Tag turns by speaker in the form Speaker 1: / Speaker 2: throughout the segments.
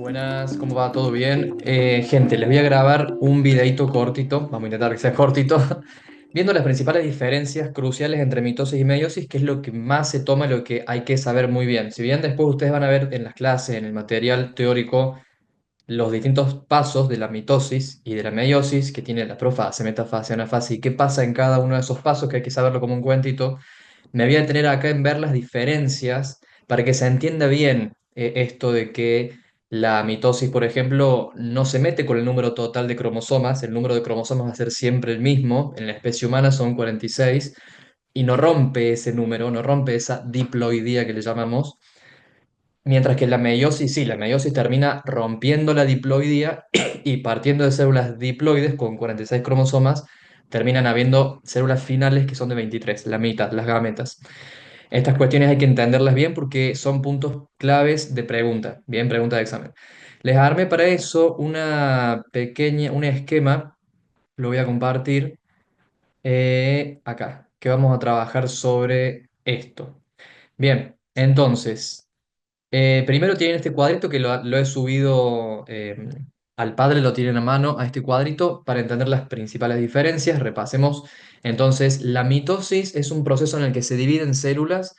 Speaker 1: Buenas, ¿cómo va? ¿Todo bien? Gente, les voy a grabar un videito cortito, vamos a intentar que sea cortito, viendo las principales diferencias cruciales entre mitosis y meiosis, que es lo que más se toma y lo que hay que saber muy bien. Si bien después ustedes van a ver en las clases, en el material teórico, los distintos pasos de la mitosis y de la meiosis, que tiene la profase, metafase, anafase, y qué pasa en cada uno de esos pasos, que hay que saberlo como un cuentito, me voy a detener acá en ver las diferencias para que se entienda bien esto de que la mitosis, por ejemplo, no se mete con el número total de cromosomas, el número de cromosomas va a ser siempre el mismo, en la especie humana son 46, y no rompe ese número, no rompe esa diploidía que le llamamos, mientras que la meiosis, sí, la meiosis termina rompiendo la diploidía y partiendo de células diploides con 46 cromosomas, terminan habiendo células finales que son de 23, la mitad, las gametas. Estas cuestiones hay que entenderlas bien porque son puntos claves de pregunta, bien, pregunta de examen. Les armé para eso un esquema, lo voy a compartir acá, que vamos a trabajar sobre esto. Bien, entonces, primero tienen este cuadrito que lo he subido al padre, lo tienen a mano a este cuadrito para entender las principales diferencias. Repasemos. Entonces, la mitosis es un proceso en el que se dividen células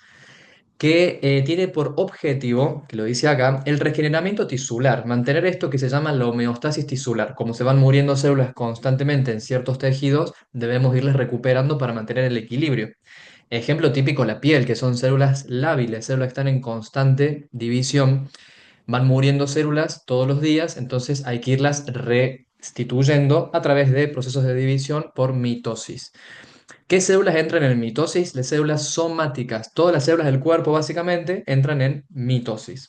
Speaker 1: que tiene por objetivo, que lo dice acá, el regeneramiento tisular, mantener esto que se llama la homeostasis tisular. Como se van muriendo células constantemente en ciertos tejidos, debemos irles recuperando para mantener el equilibrio. Ejemplo típico, la piel, que son células lábiles, células que están en constante división, van muriendo células todos los días, entonces hay que irlas restituyendo a través de procesos de división por mitosis. ¿Qué células entran en mitosis? Las células somáticas. Todas las células del cuerpo básicamente entran en mitosis.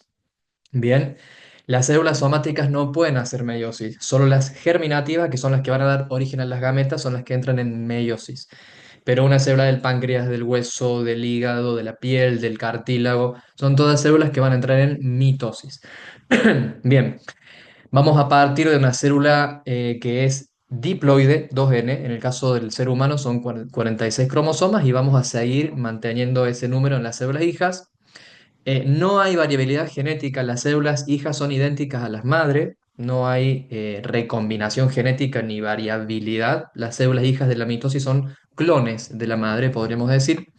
Speaker 1: Bien, las células somáticas no pueden hacer meiosis. Solo las germinativas, que son las que van a dar origen a las gametas, son las que entran en meiosis. Pero una célula del páncreas, del hueso, del hígado, de la piel, del cartílago, son todas células que van a entrar en mitosis. Bien, vamos a partir de una célula que es diploide, 2N. En el caso del ser humano son 46 cromosomas y vamos a seguir manteniendo ese número en las células hijas. No hay variabilidad genética, las células hijas son idénticas a las madres, no hay recombinación genética ni variabilidad. Las células hijas de la mitosis son clones de la madre, podríamos decir.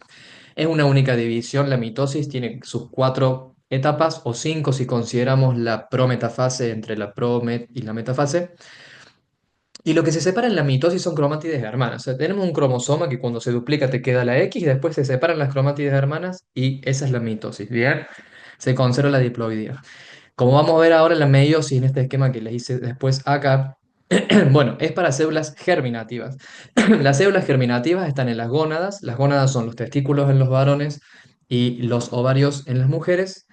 Speaker 1: Es una única división, la mitosis tiene sus cuatro etapas, o cinco si consideramos la prometafase entre la promet y la metafase. Y lo que se separa en la mitosis son cromátides hermanas. O sea, tenemos un cromosoma que cuando se duplica te queda la X y después se separan las cromátides hermanas y esa es la mitosis. Bien, se conserva la diploidía. Como vamos a ver ahora en la meiosis en este esquema que les hice después acá, bueno, es para células germinativas. Las células germinativas están en las gónadas son los testículos en los varones y los ovarios en las mujeres,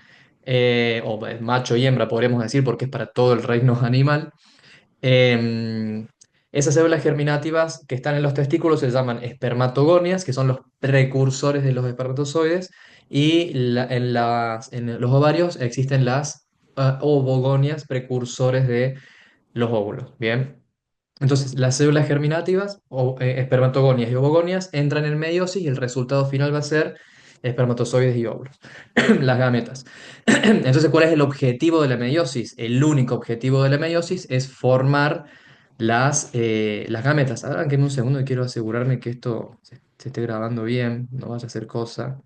Speaker 1: o macho y hembra podríamos decir porque es para todo el reino animal. Em, Esas células germinativas que están en los testículos se llaman espermatogonias, que son los precursores de los espermatozoides, y en los ovarios existen las ovogonias, precursores de los óvulos. Bien. Entonces, las células germinativas, o espermatogonias y ovogonias, entran en meiosis y el resultado final va a ser espermatozoides y óvulos, las gametas. Entonces, ¿cuál es el objetivo de la meiosis? El único objetivo de la meiosis es formar las gametas. Ahora, que en un segundo y quiero asegurarme que esto se esté grabando bien, no vaya a ser cosa.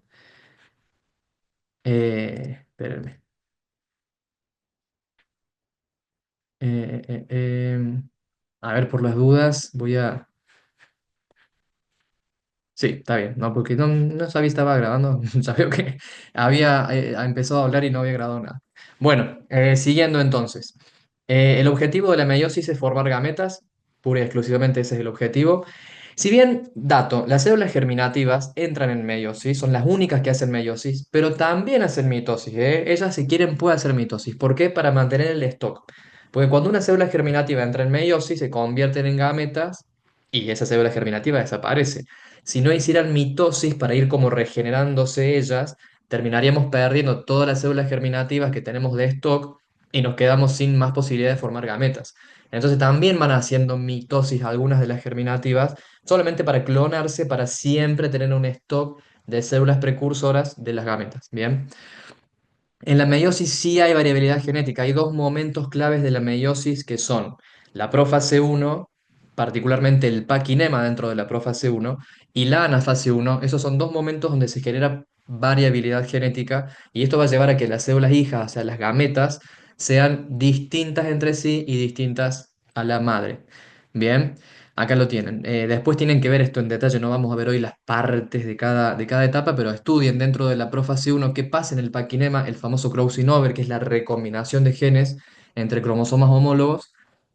Speaker 1: Espérenme. A ver, por las dudas, voy a... Sí, está bien, no, porque no sabía, estaba grabando, sabía que había empezado a hablar y no había grabado nada. Bueno, siguiendo entonces. El objetivo de la meiosis es formar gametas, pura y exclusivamente ese es el objetivo. Si bien, dato, las células germinativas entran en meiosis, son las únicas que hacen meiosis, pero también hacen mitosis, ¿eh? Ellas si quieren pueden hacer mitosis. ¿Por qué? Para mantener el stock. Porque cuando una célula germinativa entra en meiosis, se convierten en gametas y esa célula germinativa desaparece. Si no hicieran mitosis para ir como regenerándose ellas, terminaríamos perdiendo todas las células germinativas que tenemos de stock y nos quedamos sin más posibilidad de formar gametas. Entonces también van haciendo mitosis algunas de las germinativas, solamente para clonarse, para siempre tener un stock de células precursoras de las gametas. Bien. En la meiosis sí hay variabilidad genética. Hay dos momentos claves de la meiosis que son la prófase uno, particularmente el paquinema dentro de la prófase uno, y la anafase uno. Esos son dos momentos donde se genera variabilidad genética y esto va a llevar a que las células hijas, o sea, las gametas, sean distintas entre sí y distintas a la madre. Bien. Acá lo tienen. Después tienen que ver esto en detalle, no vamos a ver hoy las partes de cada etapa, pero estudien dentro de la prófase uno qué pasa en el paquinema, el famoso crossing over, que es la recombinación de genes entre cromosomas homólogos,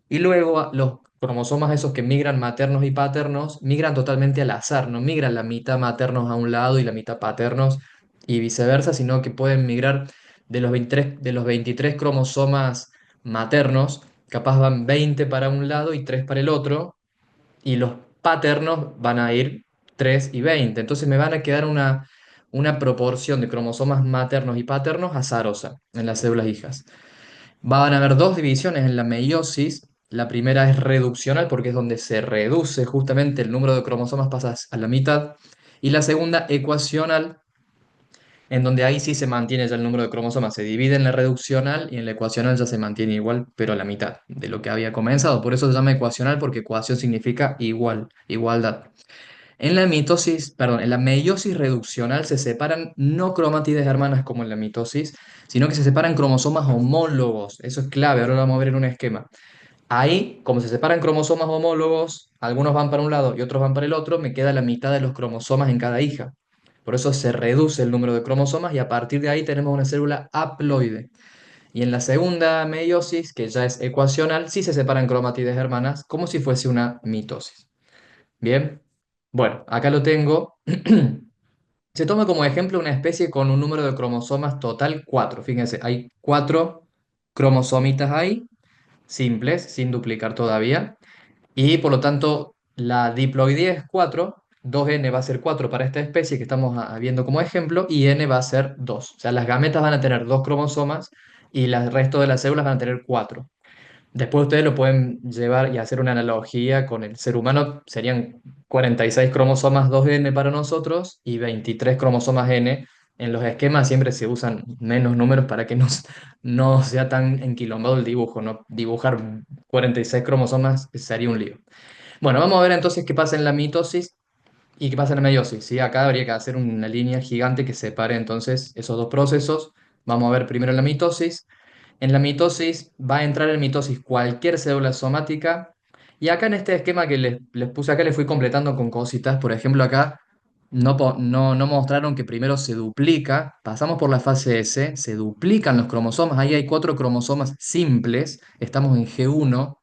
Speaker 1: y luego los cromosomas esos que migran maternos y paternos, migran totalmente al azar, no migran la mitad maternos a un lado y la mitad paternos y viceversa, sino que pueden migrar de los 23 cromosomas maternos, capaz van 20 para un lado y 3 para el otro y los paternos van a ir 3 y 20. Entonces me van a quedar una proporción de cromosomas maternos y paternos azarosa en las células hijas. Van a haber dos divisiones en la meiosis. La primera es reduccional porque es donde se reduce justamente el número de cromosomas pasa a la mitad. Y la segunda ecuacional, en donde ahí sí se mantiene ya el número de cromosomas. Se divide en la reduccional y en la ecuacional ya se mantiene igual, pero a la mitad de lo que había comenzado. Por eso se llama ecuacional porque ecuación significa igual, igualdad. En la mitosis, perdón, en la meiosis reduccional se separan no cromátides hermanas como en la mitosis, sino que se separan cromosomas homólogos. Eso es clave, ahora lo vamos a ver en un esquema. Ahí, como se separan cromosomas homólogos, algunos van para un lado y otros van para el otro, me queda la mitad de los cromosomas en cada hija. Por eso se reduce el número de cromosomas y a partir de ahí tenemos una célula haploide. Y en la segunda meiosis, que ya es ecuacional, sí se separan cromátides hermanas como si fuese una mitosis. Bien, bueno, acá lo tengo. Se toma como ejemplo una especie con un número de cromosomas total 4. Fíjense, hay 4 cromosomitas ahí, simples, sin duplicar todavía. Y por lo tanto, la diploidía es 4. 2n va a ser 4 para esta especie que estamos viendo como ejemplo, y n va a ser 2. O sea, las gametas van a tener 2 cromosomas y el resto de las células van a tener 4. Después ustedes lo pueden llevar y hacer una analogía con el ser humano. Serían 46 cromosomas 2n para nosotros y 23 cromosomas n. En los esquemas siempre se usan menos números para que no sea tan enquilombado el dibujo, ¿no? Dibujar 46 cromosomas sería un lío. Bueno, vamos a ver entonces qué pasa en la mitosis y qué pasa en la meiosis, ¿sí? Acá habría que hacer una línea gigante que separe entonces esos dos procesos. Vamos a ver primero la mitosis. En la mitosis va a entrar en mitosis cualquier célula somática. Y acá en este esquema que les puse acá, les fui completando con cositas. Por ejemplo, acá no mostraron que primero se duplica. Pasamos por la fase S, se duplican los cromosomas. Ahí hay 4 cromosomas simples. Estamos en G1.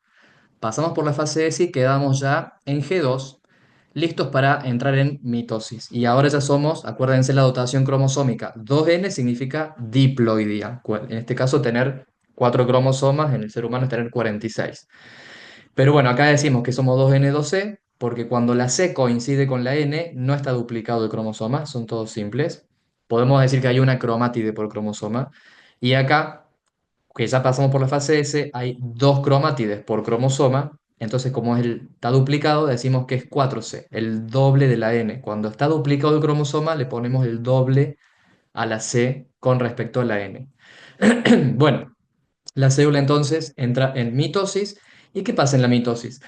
Speaker 1: Pasamos por la fase S y quedamos ya en G2, listos para entrar en mitosis. Y ahora ya somos, acuérdense la dotación cromosómica, 2n significa diploidía. En este caso, tener 4 cromosomas en el ser humano es tener 46. Pero bueno, acá decimos que somos 2n 2c, porque cuando la C coincide con la N, no está duplicado el cromosoma, son todos simples. Podemos decir que hay una cromátide por cromosoma. Y acá que ya pasamos por la fase S, hay 2 cromátides por cromosoma, entonces como está duplicado, decimos que es 4C, el doble de la N. Cuando está duplicado el cromosoma, le ponemos el doble a la C con respecto a la N. Bueno, la célula entonces entra en mitosis. ¿Y qué pasa en la mitosis?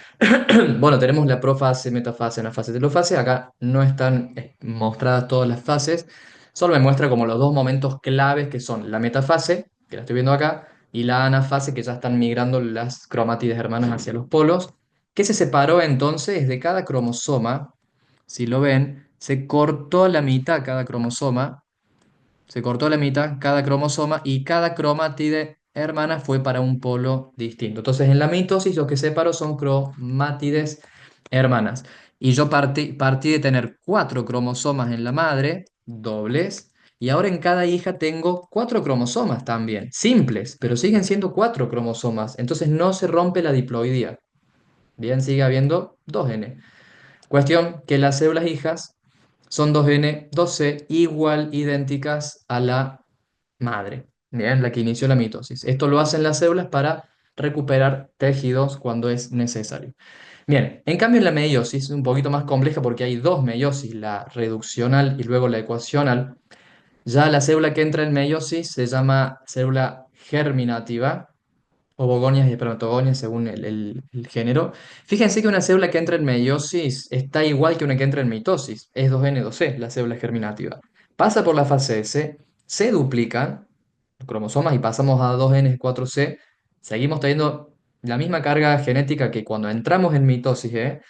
Speaker 1: Bueno, tenemos la profase, metafase, anafase, telofase. Acá no están mostradas todas las fases, solo me muestra como los dos momentos claves que son la metafase, que la estoy viendo acá, y la anafase, que ya están migrando las cromátides hermanas hacia los polos, que se separó entonces de cada cromosoma. Si lo ven, se cortó la mitad cada cromosoma, se cortó la mitad cada cromosoma y cada cromátide hermana fue para un polo distinto. Entonces, en la mitosis lo que separó son cromátides hermanas. Y yo partí de tener 4 cromosomas en la madre, dobles, y ahora en cada hija tengo 4 cromosomas también, simples, pero siguen siendo 4 cromosomas. Entonces no se rompe la diploidía. Bien, sigue habiendo 2n. Cuestión que las células hijas son 2n, 2c, igual idénticas a la madre, bien, la que inició la mitosis. Esto lo hacen las células para recuperar tejidos cuando es necesario. Bien, en cambio en la meiosis es un poquito más compleja porque hay dos meiosis, la reduccional y luego la ecuacional. Ya la célula que entra en meiosis se llama célula germinativa, o begonias y espermatogonias según el género. Fíjense que una célula que entra en meiosis está igual que una que entra en mitosis, es 2N2C, la célula germinativa. Pasa por la fase S, se duplican los cromosomas y pasamos a 2N4C, seguimos teniendo la misma carga genética que cuando entramos en mitosis, ¿eh?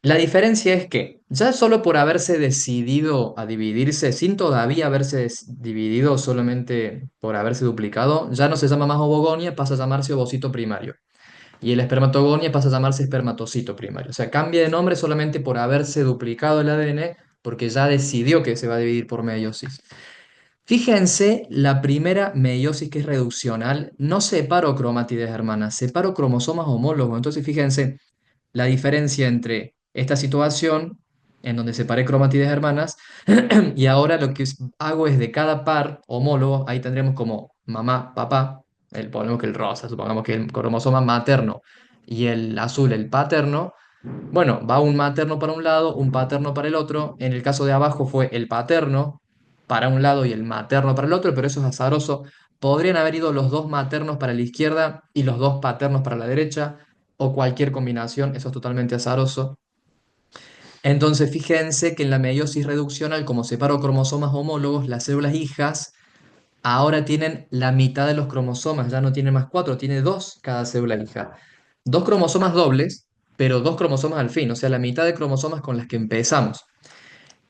Speaker 1: La diferencia es que ya solo por haberse decidido a dividirse, sin todavía haberse dividido, solamente por haberse duplicado, ya no se llama más ovogonia, pasa a llamarse ovocito primario. Y el espermatogonia pasa a llamarse espermatocito primario. O sea, cambia de nombre solamente por haberse duplicado el ADN, porque ya decidió que se va a dividir por meiosis. Fíjense, la primera meiosis que es reduccional no separo cromátides hermanas, separo cromosomas homólogos. Entonces, fíjense, la diferencia entre esta situación, en donde separé cromátides hermanas, y ahora lo que hago es de cada par homólogo, ahí tendremos como mamá, papá, ponemos que el rosa, supongamos que el cromosoma materno y el azul, el paterno, bueno, va un materno para un lado, un paterno para el otro. En el caso de abajo fue el paterno para un lado y el materno para el otro, pero eso es azaroso. Podrían haber ido los dos maternos para la izquierda y los dos paternos para la derecha, o cualquier combinación, eso es totalmente azaroso. Entonces, fíjense que en la meiosis reduccional, como separo cromosomas homólogos, las células hijas ahora tienen la mitad de los cromosomas, ya no tiene más cuatro, tiene dos cada célula hija. Dos cromosomas dobles, pero dos cromosomas al fin, o sea, la mitad de cromosomas con las que empezamos.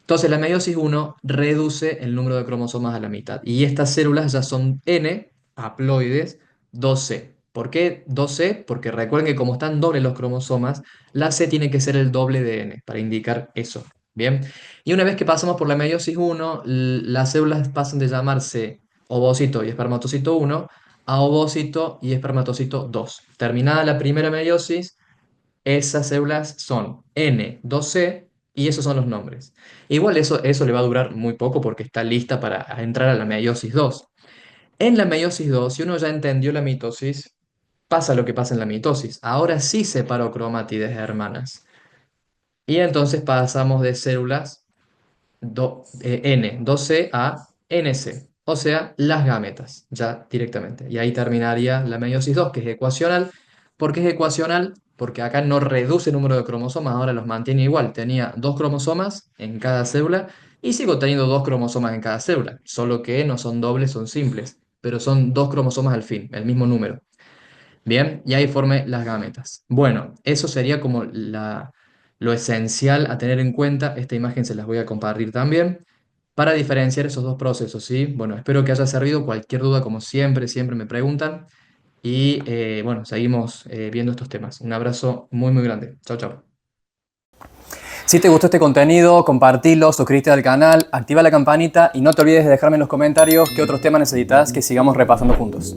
Speaker 1: Entonces, la meiosis uno reduce el número de cromosomas a la mitad. Y estas células ya son N, haploides, 2C. ¿Por qué 2C? Porque recuerden que como están dobles los cromosomas, la C tiene que ser el doble de N para indicar eso. Bien. Y una vez que pasamos por la meiosis uno, las células pasan de llamarse ovocito y espermatocito 1 a ovocito y espermatocito 2. Terminada la primera meiosis, esas células son N2C y esos son los nombres. Igual eso le va a durar muy poco porque está lista para entrar a la meiosis 2. En la meiosis 2, si uno ya entendió la mitosis, pasa lo que pasa en la mitosis. Ahora sí separo cromátides hermanas. Y entonces pasamos de células N2C a NC, o sea, las gametas, ya directamente. Y ahí terminaría la meiosis 2, que es ecuacional. ¿Por qué es ecuacional? Porque acá no reduce el número de cromosomas, ahora los mantiene igual. Tenía dos cromosomas en cada célula y sigo teniendo dos cromosomas en cada célula, solo que no son dobles, son simples, pero son dos cromosomas al fin, el mismo número. Bien, y ahí formé las gametas. Bueno, eso sería como lo esencial a tener en cuenta. Esta imagen se las voy a compartir también para diferenciar esos dos procesos, ¿sí? Bueno, espero que haya servido. Cualquier duda, como siempre, siempre me preguntan. Y bueno, seguimos viendo estos temas. Un abrazo muy, muy grande. Chao, chao.
Speaker 2: Si te gustó este contenido, compartilo, suscríbete al canal, activa la campanita y no te olvides de dejarme en los comentarios qué otros temas necesitas que sigamos repasando juntos.